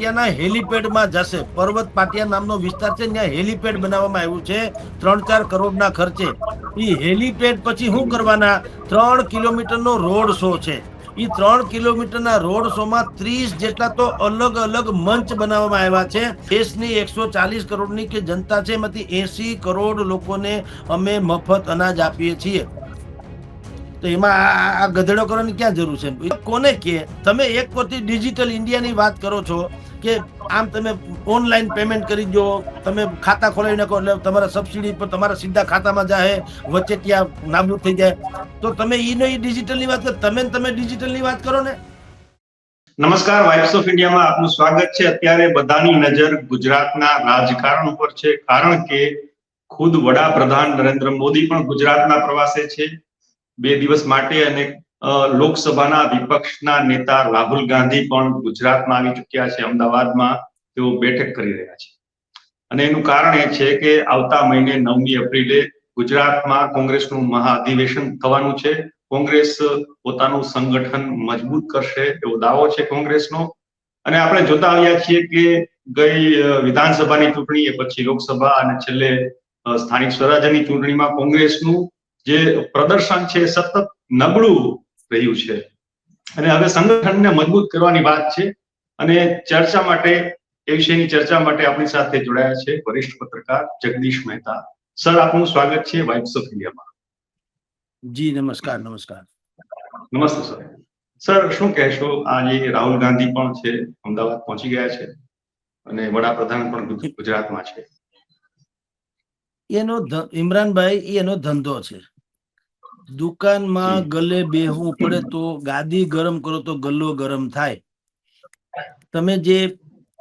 પાટિયાના હેલિપેડમાં જશે. પર્વત પાટિયા નામનો વિસ્તાર છે, ત્યાં હેલિપેડ બનાવવામાં આવ્યું છે 3-4 કરોડના ખર્ચે. એ હેલિપેડ પછી શું કરવાના? 3 કિલોમીટરનો રોડ શો છે. એ 3 કિલોમીટરના રોડ શોમાં 30 જેટલા તો અલગ અલગ મંચ બનાવવામાં આવ્યા છે. દેશની 140 કરોડની કે જનતા છે, એમાંથી 80 કરોડ લોકોને અમે મફત અનાજ આપીએ છીએ. તો એમાં આ ગધેડો કરવાની ક્યાં જરૂર છે? કોને કે તમે એક પરથી ડિજિટલ ઇન્ડિયાની વાત કરો છો કે આમ તમે ઓનલાઈન પેમેન્ટ કરી દો, તમે ખાતા ખોલાવી નાખો એટલે તમારા સબસિડી પર તમારા સીધા ખાતામાં જાય, વચ્ચે ત્યાં નાબૂદ થઈ જાય. તો તમે ડિજિટલની વાત કરો, તમે ડિજિટલની વાત કરો ને. નમસ્કાર, વાઇબ્સ ઓફ ઇન્ડિયામાં આપનું સ્વાગત છે. અત્યારે બધાની નજર ગુજરાતના રાજકારણ ઉપર છે, કારણ કે ખુદ વડાપ્રધાન નરેન્દ્ર મોદી પણ ગુજરાતના પ્રવાસે છે 2 દિવસ માટે, અને લોકસભાના વિપક્ષના નેતા રાહુલ ગાંધી પણ ગુજરાતમાં આવી ચૂક્યા છે. અમદાવાદમાં તેઓ બેઠક કરી રહ્યા છે, અને એનું કારણ એ છે કે આવતા મહિને 9મી એપ્રિલે ગુજરાતમાં કોંગ્રેસનું મહાઅધિવેશન થવાનું છે. કોંગ્રેસ પોતાનું સંગઠન મજબૂત કરશે એવો દાવો છે કોંગ્રેસનો. અને આપણે જોતા આવ્યા છીએ કે ગઈ વિધાનસભાની ચૂંટણી, એ પછી લોકસભા અને છેલ્લે સ્થાનિક સ્વરાજ્યની ચૂંટણીમાં કોંગ્રેસનું જે પ્રદર્શન છે સતત નબળું રહ્યું છે. અને હવે સંગઠનને મજબૂત કરવાની વાત છે. અને ચર્ચા માટે, એ વિષયની ચર્ચા માટે આપણી સાથે જોડાયા છે વરિષ્ઠ પત્રકાર જગદીશ મહેતા. સર, આપનું સ્વાગત છે વાઇબ્સ ઓફ ઇન્ડિયામાં. જી નમસ્કાર. નમસ્કાર. નમસ્તે સર. સર, શું કહેશો? આજે રાહુલ ગાંધી પણ છે, અમદાવાદ પહોંચી ગયા છે, અને વડાપ્રધાન પણ ગુજરાતમાં છે. ઇમરાનભાઈ, એનો ધંધો છે. દુકાનમાં ગલે બેહવું પડે તો ગાદી ગરમ કરો તો ગલ્લો ગરમ થાય. તમે જે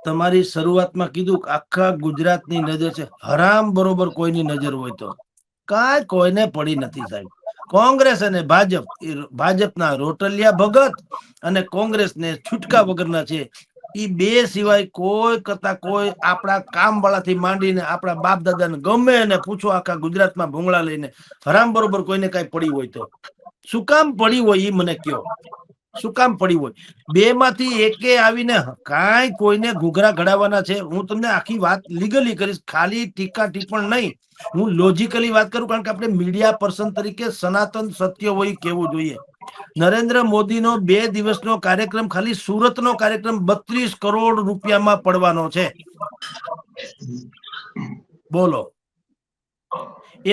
તમારી શરૂઆતમાં કીધું આખા ગુજરાતની નજર છે, હરામ બરોબર કોઈની નજર હોય તો કાંઈ કોઈને પડી નથી સાહેબ. કોંગ્રેસ અને ભાજપના રોટલિયા ભગત અને કોંગ્રેસને છૂટકા વગરના છે. એ બે સિવાય કોઈ કરતા કોઈ આપણા કામ વાળાથી માંડીને આપણા બાપ દાદાને ગમે એને પૂછો, આખા ગુજરાતમાં ભૂંગળા લઈને હરામ બરોબર કોઈને કઈ પડી હોય તો શું કામ પડી હોય એ મને કયો. શું કામ પડી હોય? બે માંથી એકે આવીને કાંઈ કોઈને ઘૂઘરા ઘડાવવાના છે? હું તમને આખી વાત લીગલી કરીશ, ખાલી ટીકા ટિપ્પણ નહીં. હું લોજિકલી વાત કરું, કારણ કે આપણે મીડિયા પર્સન તરીકે સનાતન સત્ય હોય કેવું જોઈએ. નરેન્દ્ર મોદીનો 2 દિવસનો કાર્યક્રમ, ખાલી સુરતનો કાર્યક્રમ 32 કરોડ રૂપિયામાં પડવાનો છે. બોલો.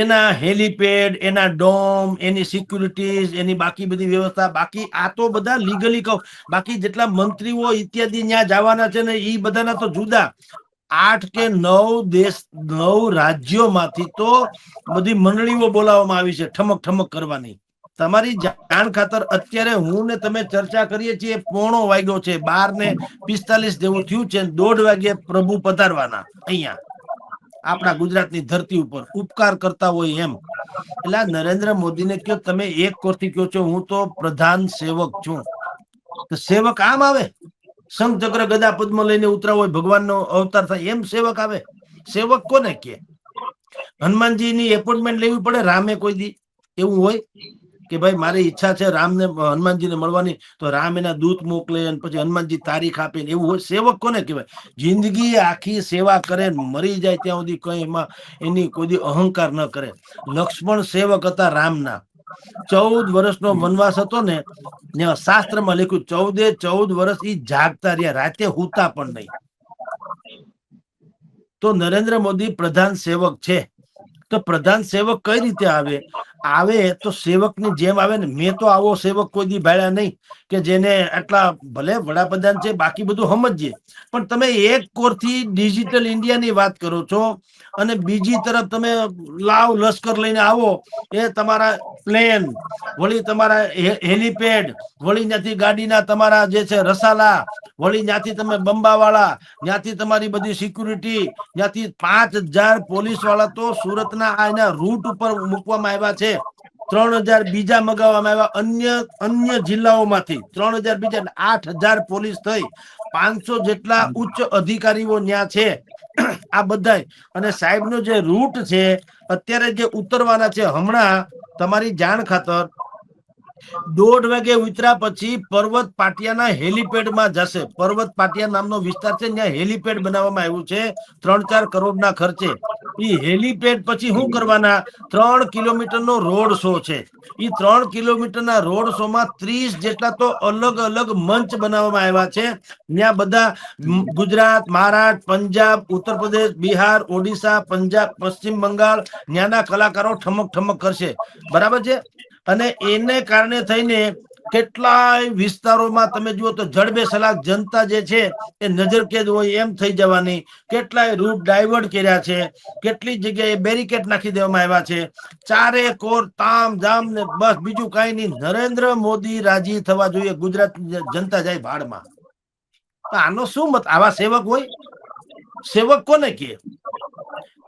એના હેલિપેડ, એના ડોમ, એની સિક્યુરિટીઝ, એની બાકી બધી વ્યવસ્થા, બાકી આ તો બધા લીગલી કહું. બાકી જેટલા મંત્રીઓ ઇત્યાદિ ત્યાં જવાના છે ને એ બધાના તો જુદા. 8 કે 9 રાજ્યોમાંથી તો બધી મંડળીઓ બોલાવવામાં આવી છે ઠમક ઠમક કરવાની. તમારી જાણ ખાતર અત્યારે હું ને તમે ચર્ચા કરીએ છીએ, 1:45 વાગ્યો છે, 12:45 જેવું થયું છે. 1:30 વાગે પ્રભુ પધારવાના અહીંયા આપણા ગુજરાતની ધરતી ઉપર, ઉપકાર કરતા હોય એમ. એટલે નરેન્દ્ર મોદીને કયો, તમે એક કોરથી કયો છો હું તો પ્રધાન સેવક છું. તો સેવક આમ આવે? શંખ ચક્ર ગદા પદ્મ લઈને ઉતરા હોય, ભગવાનનો અવતાર થાય એમ સેવક આવે? સેવક કોને કે? હનુમાનજીની એપોઇન્ટમેન્ટ લેવી પડે રામે કોઈ દી? એવું હોય કે ભાઈ મારી ઈચ્છા છે રામને હનુમાનજીને મળવાની, તો રામ એના દૂત મોકલે અને પછી હનુમાનજી તારીખ આપે, એવું હોય? સેવક કોને કહેવાય? જિંદગી આખી સેવા કરે, મરી જાય ત્યાં સુધી કઈ એમાં એની કોઈ અહંકાર ન કરે. લક્ષ્મણ સેવક હતા રામના. 14 વર્ષનો વનવાસ હતો ને, શાસ્ત્રમાં લખ્યું 14 વર્ષ ઈ જાગતા રહ્યા, રાતે હુતા પણ નહીં. તો નરેન્દ્ર મોદી પ્રધાન સેવક છે. તો પ્રધાન સેવક કઈ રીતે આવે? આવે તો સેવકની જેમ આવે ને. મેં તો આવો સેવક કોઈ દી ભાળ્યા નહીં કે જેને આટલા, ભલે વડાપ્રધાન છે બાકી બધું સમજીએ, પણ તમે એક કોરથી ડિજિટલ ઇન્ડિયાની વાત કરો છો અને બીજી તરફ તમે લાવ લશ્કર લઈને આવો, એ તમારા પ્લેન, વળી તમારા હેલિપેડ, વળી ત્યાંથી ગાડીના તમારા જે છે રસાલા, વળી ત્યાંથી તમે બંબાવાળા, ત્યાંથી તમારી બધી સિક્યુરિટી, ત્યાંથી 5000 પોલીસ વાળા તો સુરતના આના રૂટ ઉપર મૂકવામાં આવ્યા છે. 3000 બીજા મગાવવામાં આવ્યા અન્ય જિલ્લાઓમાંથી. 3000 બીજા, 8000 પોલીસ થઈ. 500 જેટલા ઉચ્ચ અધિકારીઓ ત્યાં છે. આ બધા અને સાહેબનો જે રૂટ છે અત્યારે જે ઉતરવાના છે, હમણાં તમારી જાણ ખાતર 1:30 વાગે ઉતર્યા પછી પર્વત પાટિયાના હેલિપેડમાં જશે. પર્વત પાટિયા નામનો વિસ્તાર છે, ત્યાં હેલિપેડ બનાવવામાં આવ્યું છે 3-4 કરોડના ખર્ચે. એ હેલિપેડ પછી શું કરવાના? 3 કિલોમીટરનો રોડ શો છે. એ 3 કિલોમીટરના રોડ શો માં 30 જેટલા તો અલગ અલગ મંચ બનાવવામાં આવ્યા છે. ત્યાં બધા ગુજરાત, મહારાષ્ટ્ર, પંજાબ, ઉત્તર પ્રદેશ, બિહાર, ઓડિશા, પંજાબ, પશ્ચિમ બંગાળ ત્યાંના કલાકારો ઠમક ઠમક કરશે. બરાબર છે. અને એને કારણે થઈને કેટલાય વિસ્તારોમાં તમે જુઓ તો જડબે સલાક જનતા જે છે એ નજરકેદ હોય એમ થઈ જવાની. કેટલાય રૂટ ડાયવર્ટ કર્યા છે. કેટલી જગ્યાએ બેરિકેડ નાખી દેવામાં આવ્યા છે. ચારે કોર તામ જામ ને બસ બીજું કઈ નહીં. નરેન્દ્ર મોદી રાજી થવા જોઈએ, ગુજરાત જનતા જાય ભાડમાં. આનો શું મત? આવા સેવક હોય? સેવક કોને કે?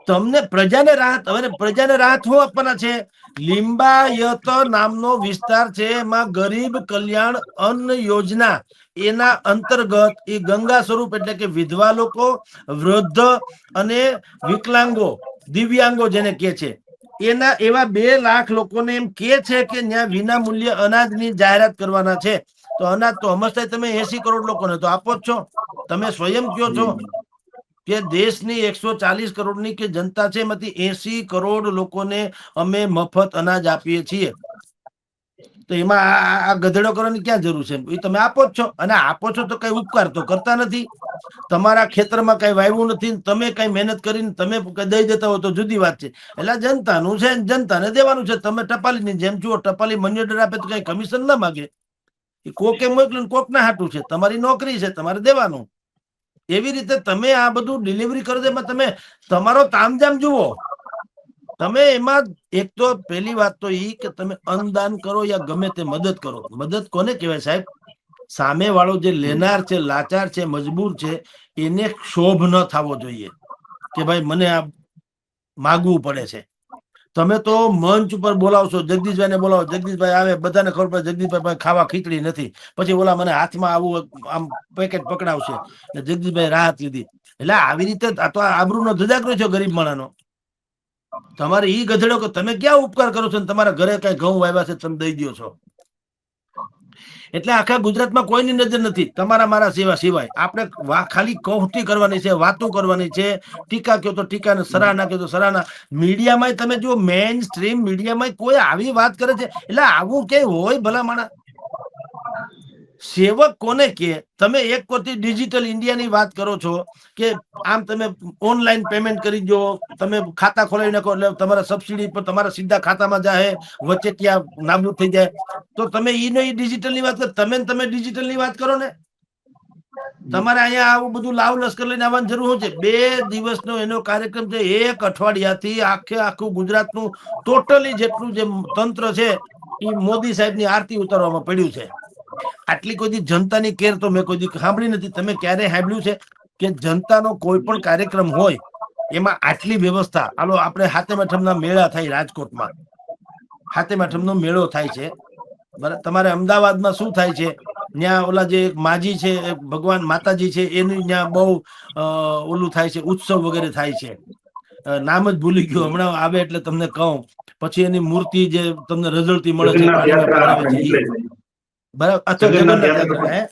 તમને પ્રજાને રાહત, હવે પ્રજાને રાહત શું આપવાના છે? લિંબાયત નામનો વિસ્તાર છે, એમાં ગરીબ કલ્યાણ અન્ન યોજના એના અંતર્ગત એ ગંગા સ્વરૂપ એટલે કે વિધવા લોકો, વૃદ્ધ અને વિકલાંગો, દિવ્યાંગો જેને કે છે, એના એવા 2 લાખ લોકોને એમ કે છે કે ત્યાં વિના મૂલ્ય અનાજની જાહેરાત કરવાના છે. તો અનાજ તો સમજતા તમે 80 કરોડ લોકોને તો આપો જ છો. તમે સ્વયં કયો છો કે દેશની 140 કરોડની કે જનતા છે, એમાંથી 80 કરોડ લોકોને અમે મફત અનાજ આપીએ છીએ. તો એમાં આ ગધેડો કરવાની ક્યાં જરૂર છે? એ તમે આપો જ છો. અને આપો છો તો કઈ ઉપકાર તો કરતા નથી. તમારા ખેતરમાં કઈ વાવ્યું નથી, તમે કઈ મહેનત કરીને તમે દઈ દેતા હોય તો જુદી વાત છે. એટલે જનતાનું છે, જનતાને દેવાનું છે. તમે ટપાલીની જેમ જુઓ, ટપાલી મની ઓર્ડર આપે તો કઈ કમિશન ના માગે. એ કોકે મોકલ્યું, કોક ના હાટું છે. તમારી નોકરી છે, તમારે દેવાનું. એવી રીતે તમે આ બધું ડિલિવરી કરો છો, એમાં તમે તમારો તામજામ જુઓ. તમે એમાં એક તો પહેલી વાત તો ઈ કે તમે અન્નદાન કરો યા ગમે તે મદદ કરો. મદદ કોને કહેવાય સાહેબ? સામે વાળો જે લેનાર છે, લાચાર છે, મજબૂર છે, એને ક્ષોભ ન થવો જોઈએ કે ભાઈ મને આ માગવું પડે છે. તમે તો મંચ ઉપર બોલાવશો, જગદીશભાઈ ને બોલાવો, જગદીશભાઈ આવે, બધાને ખબર પડે જગદીશભાઈ ખાવા ખીચડી નથી. પછી ઓલા મને હાથમાં આવું આમ પેકેટ પકડાવશે, જગદીશભાઈ રાહત લીધી. એટલે આવી રીતે આ તો આબરૂનો ધજાગરો છે ગરીબ માણસનો. તમારે ઈ ગધેડો કે તમે ક્યાં ઉપકાર કરો છો? તમારા ઘરે કઈ ઘઉં વાવ્યા છે, તમે દઈ દો છો. એટલે આખા ગુજરાતમાં કોઈની નજર નથી તમારા મારા સિવાય. આપણે ખાલી કૌહટી કરવાની છે, વાતો કરવાની છે. ટીકા કહો તો ટીકા ને સરાહના કહો તો સરાહના. મીડિયામાં તમે જુઓ, મેઇન સ્ટ્રીમ મીડિયામાં કોઈ આવી વાત કરે છે. એટલે આવું ક્યાંય હોય ભલા માણા? સેવક કોને કે? તમે એક કોટી ડિજિટલ ઇન્ડિયાની વાત કરો છો કે આમ તમે ઓનલાઈન પેમેન્ટ કરી દો, તમે ખાતા ખોલાવી નાખો એટલે તમારા સબસિડી પર તમારા સીધા ખાતામાં જાય, વચ્ચે ત્યાં નાબૂદ થઈ જાય. તો તમે ઈ ડિજિટલ ની વાત કરો, તમે ડિજિટલ ની વાત કરો ને. તમારે અહીંયા આવું બધું લાવ લશ્કર લઈને આવવાની જરૂર છે? 2 દિવસનો એનો કાર્યક્રમ છે. 1 અઠવાડિયાથી આખું ગુજરાતનું ટોટલી જેટલું જે તંત્ર છે એ મોદી સાહેબની આરતી ઉતારવામાં પડ્યું છે. આટલી કોઈ જનતાની કેર તો મેં કોઈ સાંભળી નથી. તમે ક્યારે સાંભળ્યું છે કે જનતાનો કોઈ પણ કાર્યક્રમ હોય એમાં આટલી વ્યવસ્થા? હાલો, આપણે સાતમ આઠમના મેળા થાય રાજકોટમાં, સાતમ આઠમનો મેળો થાય છે. બરાબર. તમારે અમદાવાદમાં શું થાય છે? ત્યાં ઓલા જે માજી છે, ભગવાન માતાજી છે, એની ત્યાં બહુ ઓલું થાય છે, ઉત્સવ વગેરે થાય છે. નામ જ ભૂલી ગયો, હમણાં આવે એટલે તમને કહું. પછી એની મૂર્તિ જે તમને રઝળતી મળે છે, જગન્નાથ પાણીમાં યાત્રા પધરાવે આપણે છે ઈ. નીકળે છે. બરાબર. અથવા જગન્નાથ યાત્રા.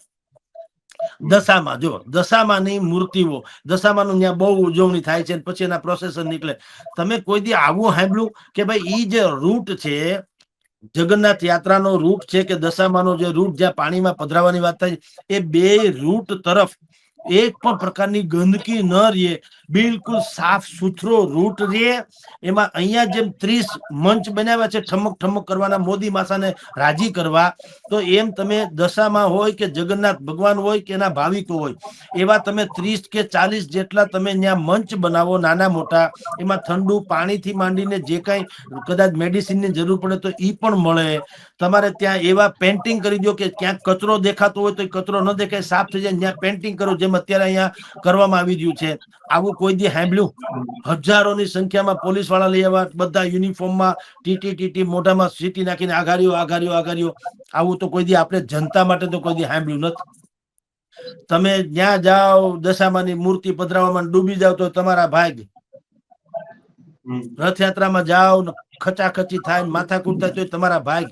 દશામાં જો દશામાની મૂર્તિઓ, દશામાનું ત્યાં બહુ ઉજવણી થાય છે. પછી એના પ્રોસેસન નીકળે. તમે કોઈ દી આવું સાંભળ્યું કે ભાઈ ઈ જે રૂટ છે, જગન્નાથ યાત્રાનો રૂટ છે કે દશામાનો જે રૂટ જ્યાં પાણીમાં પધરાવાની વાત થાય, એ 2 રૂટ તરફ એક પણ પ્રકારની ગંદકી ન રહે, બિલકુલ સાફ સુથરો રૂટ રહે. એમાં અહીંયા જેમ 30 મંચ બનાવ્યા છે ઠમક ઠમક કરવાના, મોદી માસાને રાજી કરવા, તો એમ તમે દશામાં હોય કે જગન્નાથ ભગવાન હોય કે એના ભાવિકો હોય, એવા તમે 30 કે 40 જેટલા તમે ત્યાં મંચ બનાવો, નાના મોટા. એમાં ઠંડુ પાણીથી માંડીને જે કઈ કદાચ મેડિસિનની જરૂર પડે તો ઈ પણ મળે. તમારે ત્યાં એવા પેન્ટિંગ કરી દો કે ક્યાંક કચરો દેખાતો હોય તો કચરો ન દેખાય, સાફ થઈ જાય, ત્યાં પેન્ટિંગ કરો, જેમ અત્યારે અહીંયા કરવામાં આવી રહ્યું છે. આવું કોઈ દી સાંભળ્યું? હજારોની સંખ્યામાં પોલીસ વાળા લઈ આવ્યા, બધા યુનિફોર્મમાં, ટીટી મોઢામાં સીટી નાખીને આઘારીઓ. આવું તો કોઈ દી આપણે જનતા માટે તો કોઈ દી સાંભળ્યું નથી. તમે જ્યાં જાઓ દશામાની મૂર્તિ પધરાવવામાં ડૂબી જાવ તો તમારા ભાગ. રથયાત્રામાં જાઓ, ખચાખચી થાય, માથાકૂટ થાય તો તમારા ભાગ.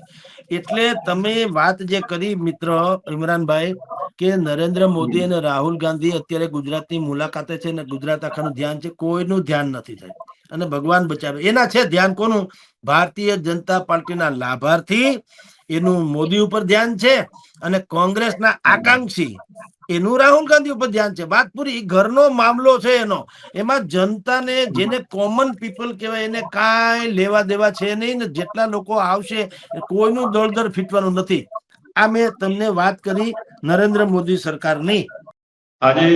એટલે તમે વાત જે કરી મિત્ર ઇમરાનભાઈ કે નરેન્દ્ર મોદી અને રાહુલ ગાંધી અત્યારે ગુજરાતની મુલાકાતે છે ને ગુજરાત આખાનું ધ્યાન છે, કોઈનું ધ્યાન નથી થાય અને ભગવાન બચાવે. એના છે ધ્યાન કોનું? ભારતીય જનતા પાર્ટીના લાભાર્થી, એનું મોદી ઉપર ધ્યાન છે, અને કોંગ્રેસના આકાંક્ષી એનું રાહુલ ગાંધી ઉપર ધ્યાન છે. વાત પૂરી. ઘરનો મામલો છે એનો. એમાં જનતાને, જેને કોમન પીપલ કહેવાય, એને કાંઈ લેવા દેવા છે નહીં ને. જેટલા લોકો આવશે કોઈનું દળદર ફીટવાનું નથી. આ મેં તમને વાત કરી નરેન્દ્ર મોદી સરકારની. આજે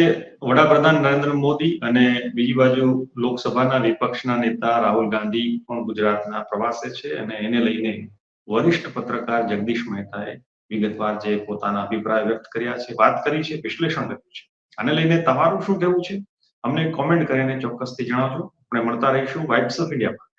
વડાપ્રધાન નરેન્દ્ર મોદી અને બીજી બાજુ લોકસભાના વિપક્ષના નેતા રાહુલ ગાંધી પણ ગુજરાતના પ્રવાસે છે અને એને લઈને વરિષ્ઠ પત્રકાર જગદીશ મહેતાએ વિગતવાર જે પોતાના અભિપ્રાય વ્યક્ત કર્યા છે, વાત કરી છે, વિશ્લેષણ કર્યું છે. આને લઈને તમારું શું કહેવું છે? અમને કોમેન્ટ કરીને ચોક્કસથી જણાવજો. આપણે મળતા રહીશું વાઇબ્સ ઓફ ઇન્ડિયા.